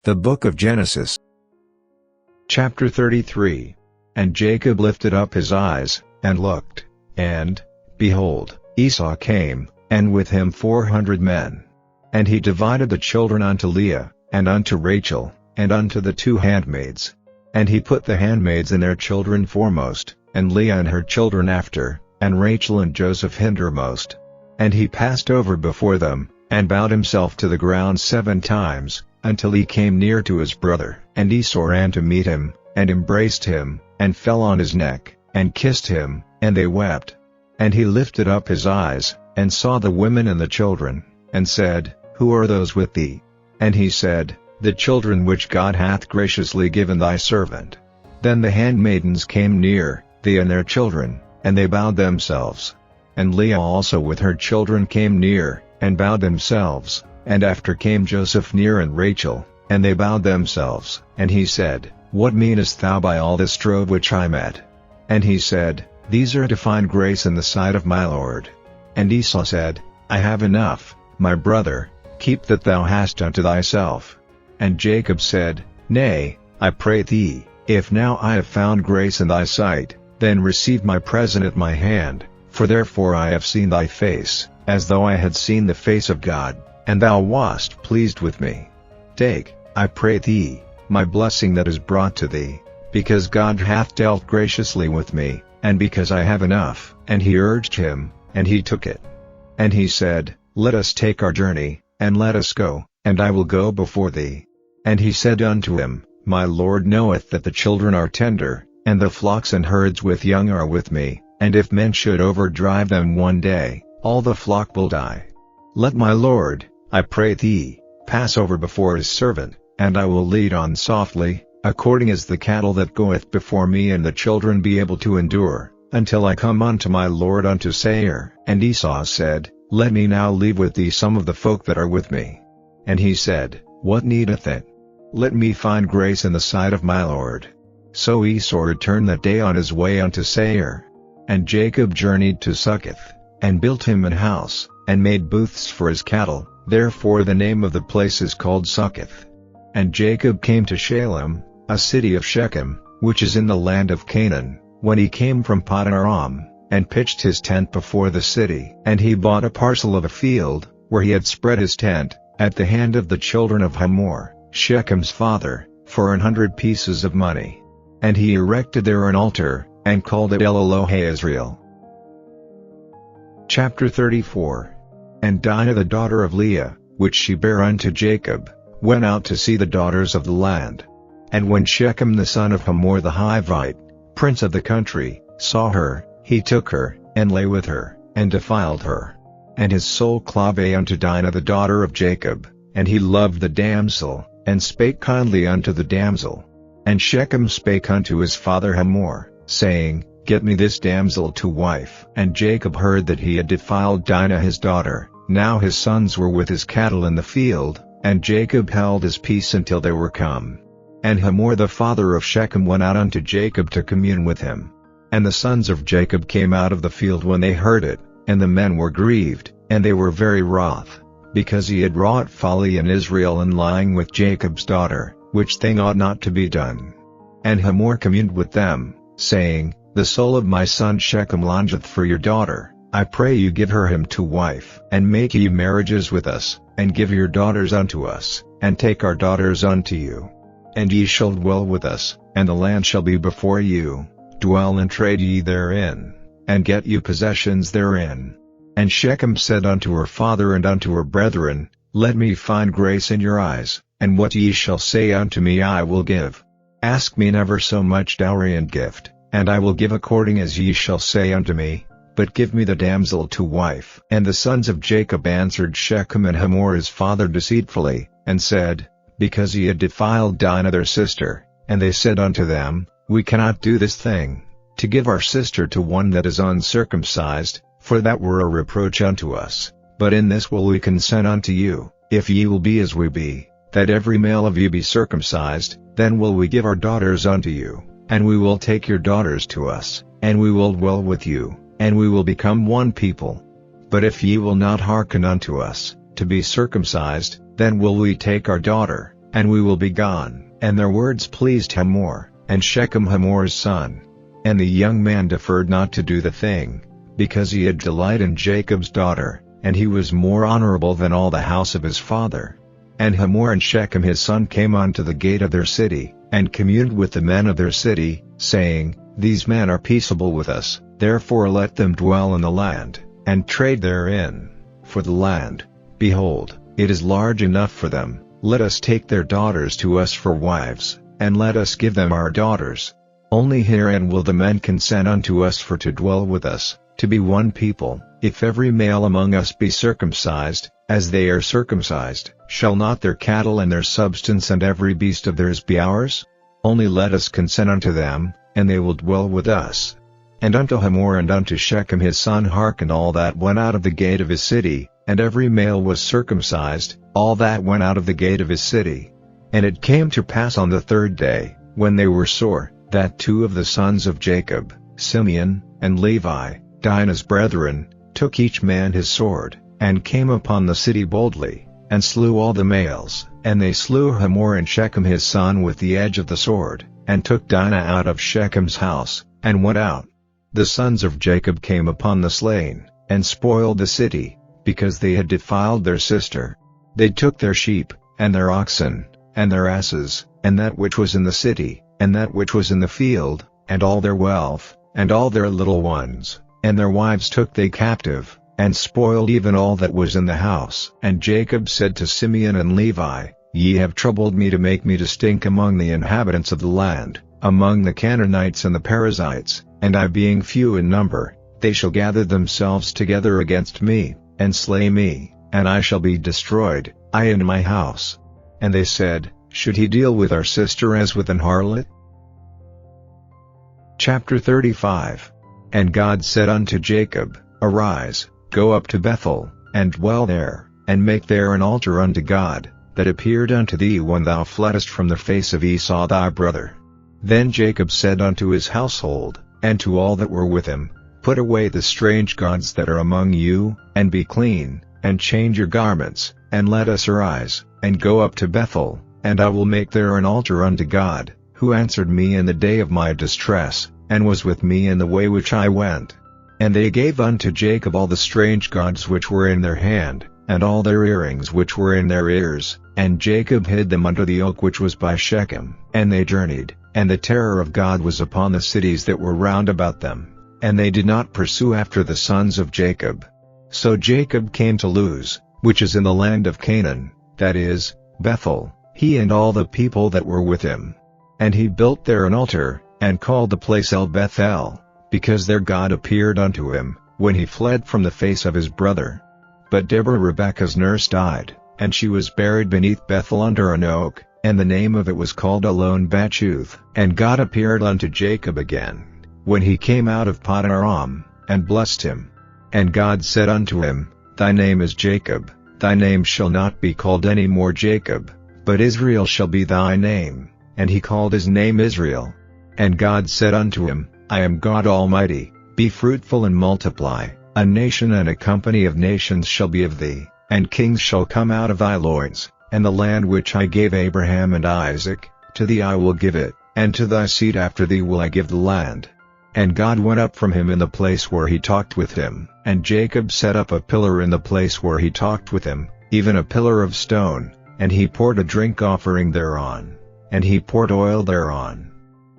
The Book of Genesis. Chapter 33. And Jacob lifted up his eyes, and looked, and, behold, Esau came, and with him 400 men. And he divided the children unto Leah, and unto Rachel, and unto the 2 handmaids. And he put the handmaids and their children foremost, and Leah and her children after, and Rachel and Joseph hindermost. And he passed over before them, and bowed himself to the ground 7 times, until he came near to his brother. And Esau ran to meet him, and embraced him, and fell on his neck, and kissed him, and they wept. And he lifted up his eyes, and saw the women and the children, and said, Who are those with thee? And he said, The children which God hath graciously given thy servant. Then the handmaidens came near, they and their children, and they bowed themselves. And Leah also with her children came near, and bowed themselves. And after came Joseph near and Rachel, and they bowed themselves. And he said, What meanest thou by all this trove which I met? And he said, These are to find grace in the sight of my Lord. And Esau said, I have enough, my brother, keep that thou hast unto thyself. And Jacob said, Nay, I pray thee, if now I have found grace in thy sight, then receive my present at my hand, for therefore I have seen thy face, as though I had seen the face of God, and thou wast pleased with me. Take, I pray thee, my blessing that is brought to thee, because God hath dealt graciously with me, and because I have enough. And he urged him, and he took it. And he said, Let us take our journey, and let us go, and I will go before thee. And he said unto him, My Lord knoweth that the children are tender, and the flocks and herds with young are with me, and if men should overdrive them one day, all the flock will die. Let my Lord, I pray thee, pass over before his servant, and I will lead on softly, according as the cattle that goeth before me and the children be able to endure, until I come unto my Lord unto Seir. And Esau said, Let me now leave with thee some of the folk that are with me. And he said, What needeth it? Let me find grace in the sight of my Lord. So Esau returned that day on his way unto Seir. And Jacob journeyed to Succoth, and built him an house, and made booths for his cattle, therefore the name of the place is called Succoth. And Jacob came to Shalem, a city of Shechem, which is in the land of Canaan, when he came from Paddan-aram, and pitched his tent before the city. And he bought a parcel of a field, where he had spread his tent, at the hand of the children of Hamor, Shechem's father, for 100 pieces of money. And he erected there an altar, and called it El-Elohe-Israel. Chapter 34. And Dinah the daughter of Leah, which she bare unto Jacob, went out to see the daughters of the land. And when Shechem the son of Hamor the Hivite, prince of the country, saw her, he took her, and lay with her, and defiled her. And his soul clave unto Dinah the daughter of Jacob, and he loved the damsel, and spake kindly unto the damsel. And Shechem spake unto his father Hamor, saying, Get me this damsel to wife. And Jacob heard that he had defiled Dinah his daughter. Now his sons were with his cattle in the field, and Jacob held his peace until they were come. And Hamor the father of Shechem went out unto Jacob to commune with him. And the sons of Jacob came out of the field when they heard it, and the men were grieved, and they were very wroth, because he had wrought folly in Israel in lying with Jacob's daughter, which thing ought not to be done. And Hamor communed with them, saying, The soul of my son Shechem longeth for your daughter. I pray you give her him to wife, and make ye marriages with us, and give your daughters unto us, and take our daughters unto you. And ye shall dwell with us, and the land shall be before you. Dwell and trade ye therein, and get you possessions therein. And Shechem said unto her father and unto her brethren, Let me find grace in your eyes, and what ye shall say unto me I will give. Ask me never so much dowry and gift, and I will give according as ye shall say unto me, but give me the damsel to wife. And the sons of Jacob answered Shechem and Hamor his father deceitfully, and said, Because he had defiled Dinah their sister. And they said unto them, We cannot do this thing, to give our sister to one that is uncircumcised, for that were a reproach unto us. But in this will we consent unto you, if ye will be as we be, that every male of you be circumcised, then will we give our daughters unto you, and we will take your daughters to us, and we will dwell with you, and we will become one people. But if ye will not hearken unto us, to be circumcised, then will we take our daughter, and we will be gone." And their words pleased Hamor, and Shechem Hamor's son. And the young man deferred not to do the thing, because he had delight in Jacob's daughter, and he was more honorable than all the house of his father. And Hamor and Shechem his son came unto the gate of their city, and communed with the men of their city, saying, "These men are peaceable with us, therefore let them dwell in the land, and trade therein. For the land, behold, it is large enough for them. Let us take their daughters to us for wives, and let us give them our daughters. Only herein will the men consent unto us for to dwell with us, to be one people. If every male among us be circumcised, as they are circumcised, shall not their cattle and their substance and every beast of theirs be ours? Only let us consent unto them, and they will dwell with us." And unto Hamor and unto Shechem his son hearkened all that went out of the gate of his city, and every male was circumcised, all that went out of the gate of his city. And it came to pass on the third day, when they were sore, that two of the sons of Jacob, Simeon, and Levi, Dinah's brethren, took each man his sword, and came upon the city boldly, and slew all the males, and they slew Hamor and Shechem his son with the edge of the sword, and took Dinah out of Shechem's house, and went out. The sons of Jacob came upon the slain, and spoiled the city, because they had defiled their sister. They took their sheep, and their oxen, and their asses, and that which was in the city, and that which was in the field, and all their wealth, and all their little ones, and their wives took they captive, and spoiled even all that was in the house. And Jacob said to Simeon and Levi, "Ye have troubled me to make me to stink among the inhabitants of the land, among the Canaanites and the Perizzites, and I being few in number, they shall gather themselves together against me, and slay me, and I shall be destroyed, I and my house." And they said, "Should he deal with our sister as with an harlot?" Chapter 35. And God said unto Jacob, "Arise, go up to Bethel, and dwell there, and make there an altar unto God, that appeared unto thee when thou fleddest from the face of Esau thy brother." Then Jacob said unto his household, and to all that were with him, "Put away the strange gods that are among you, and be clean, and change your garments, and let us arise, and go up to Bethel, and I will make there an altar unto God, who answered me in the day of my distress, and was with me in the way which I went." And they gave unto Jacob all the strange gods which were in their hand, and all their earrings which were in their ears, and Jacob hid them under the oak which was by Shechem. And they journeyed, and the terror of God was upon the cities that were round about them, and they did not pursue after the sons of Jacob. So Jacob came to Luz, which is in the land of Canaan, that is, Bethel, he and all the people that were with him. And he built there an altar, and called the place El Bethel, because there God appeared unto him, when he fled from the face of his brother. But Deborah Rebekah's nurse died, and she was buried beneath Bethel under an oak, and the name of it was called Elon Bachuth. And God appeared unto Jacob again, when he came out of Paddan Aram, and blessed him. And God said unto him, "Thy name is Jacob, thy name shall not be called any more Jacob, but Israel shall be thy name." And he called his name Israel. And God said unto him, "I am God Almighty, be fruitful and multiply, a nation and a company of nations shall be of thee, and kings shall come out of thy loins, and the land which I gave Abraham and Isaac, to thee I will give it, and to thy seed after thee will I give the land." And God went up from him in the place where he talked with him, and Jacob set up a pillar in the place where he talked with him, even a pillar of stone, and he poured a drink offering thereon, and he poured oil thereon.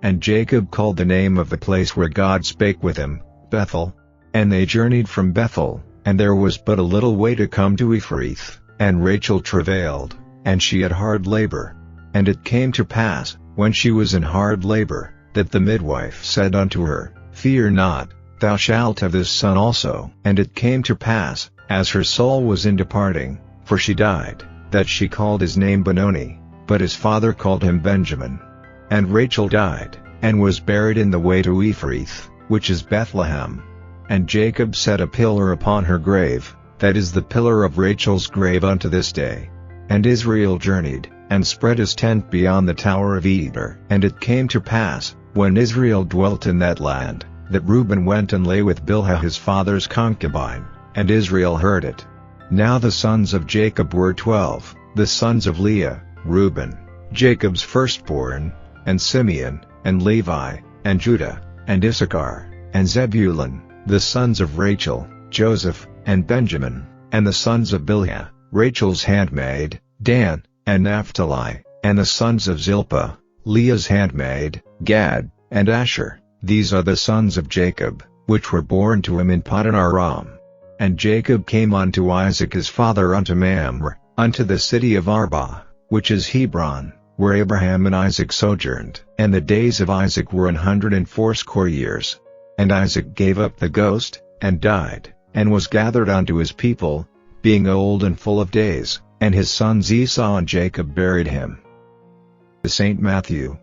And Jacob called the name of the place where God spake with him, Bethel. And they journeyed from Bethel, and there was but a little way to come to Ephrath, and Rachel travailed, and she had hard labor. And it came to pass, when she was in hard labor, that the midwife said unto her, "Fear not, thou shalt have this son also." And it came to pass, as her soul was in departing, for she died, that she called his name Benoni, but his father called him Benjamin. And Rachel died, and was buried in the way to Ephrath, which is Bethlehem. And Jacob set a pillar upon her grave, that is the pillar of Rachel's grave unto this day. And Israel journeyed, and spread his tent beyond the tower of Eder. And it came to pass, when Israel dwelt in that land, that Reuben went and lay with Bilhah his father's concubine, and Israel heard it. Now the sons of Jacob were 12, the sons of Leah, Reuben, Jacob's firstborn, and Simeon, and Levi, and Judah, and Issachar, and Zebulun, the sons of Rachel, Joseph, and Benjamin, and the sons of Bilhah, Rachel's handmaid, Dan, and Naphtali, and the sons of Zilpah, Leah's handmaid, Gad, and Asher. These are the sons of Jacob, which were born to him in Paddan Aram. And Jacob came unto Isaac his father unto Mamre, unto the city of Arba, which is Hebron, where Abraham and Isaac sojourned. And the days of Isaac were 180 years. And Isaac gave up the ghost, and died, and was gathered unto his people, being old and full of days, and his sons Esau and Jacob buried him. St. Matthew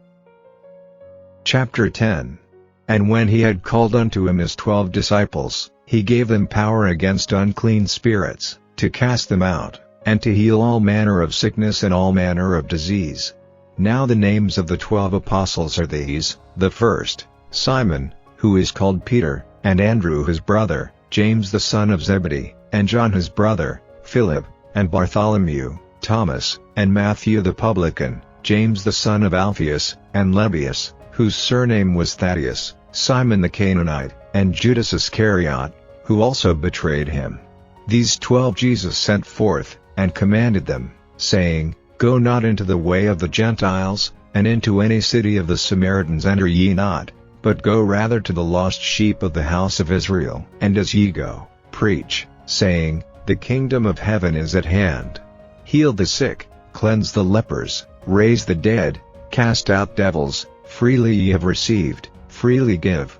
Chapter 10. And when he had called unto him his 12 disciples, he gave them power against unclean spirits, to cast them out, and to heal all manner of sickness and all manner of disease. Now the names of the 12 apostles are these: the first, Simon, who is called Peter, and Andrew his brother, James the son of Zebedee, and John his brother, Philip, and Bartholomew, Thomas, and Matthew the publican, James the son of Alphaeus, and Lebbaeus, whose surname was Thaddeus, Simon the Canaanite, and Judas Iscariot, who also betrayed him. These 12 Jesus sent forth, and commanded them, saying, Go not into the way of the Gentiles, and into any city of the Samaritans enter ye not, but go rather to the lost sheep of the house of Israel. And as ye go, preach, saying, The kingdom of heaven is at hand. Heal the sick, cleanse the lepers, raise the dead, cast out devils. Freely ye have received, freely give.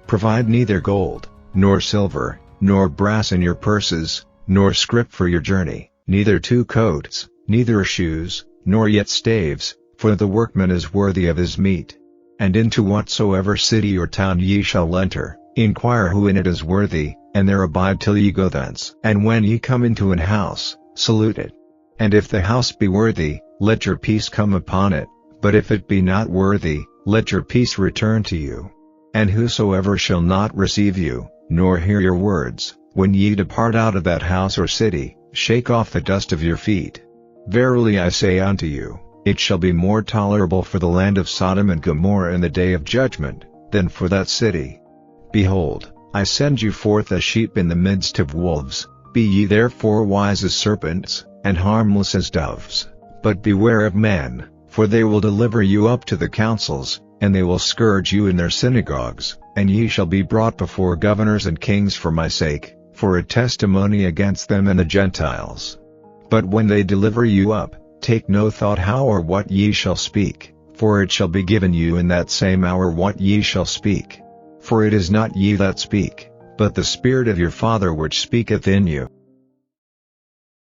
Provide neither gold, nor silver, nor brass in your purses, nor scrip for your journey, neither 2 coats, neither shoes, nor yet staves, for the workman is worthy of his meat. And into whatsoever city or town ye shall enter, inquire who in it is worthy, and there abide till ye go thence. And when ye come into an house, salute it. And if the house be worthy, let your peace come upon it, but if it be not worthy, let your peace return to you. And whosoever shall not receive you, nor hear your words, when ye depart out of that house or city, shake off the dust of your feet. Verily I say unto you, it shall be more tolerable for the land of Sodom and Gomorrah in the day of judgment, than for that city. Behold, I send you forth as sheep in the midst of wolves. Be ye therefore wise as serpents, and harmless as doves. But beware of men, for they will deliver you up to the councils, and they will scourge you in their synagogues, and ye shall be brought before governors and kings for my sake, for a testimony against them and the Gentiles. But when they deliver you up, take no thought how or what ye shall speak, for it shall be given you in that same hour what ye shall speak. For it is not ye that speak, but the Spirit of your Father which speaketh in you.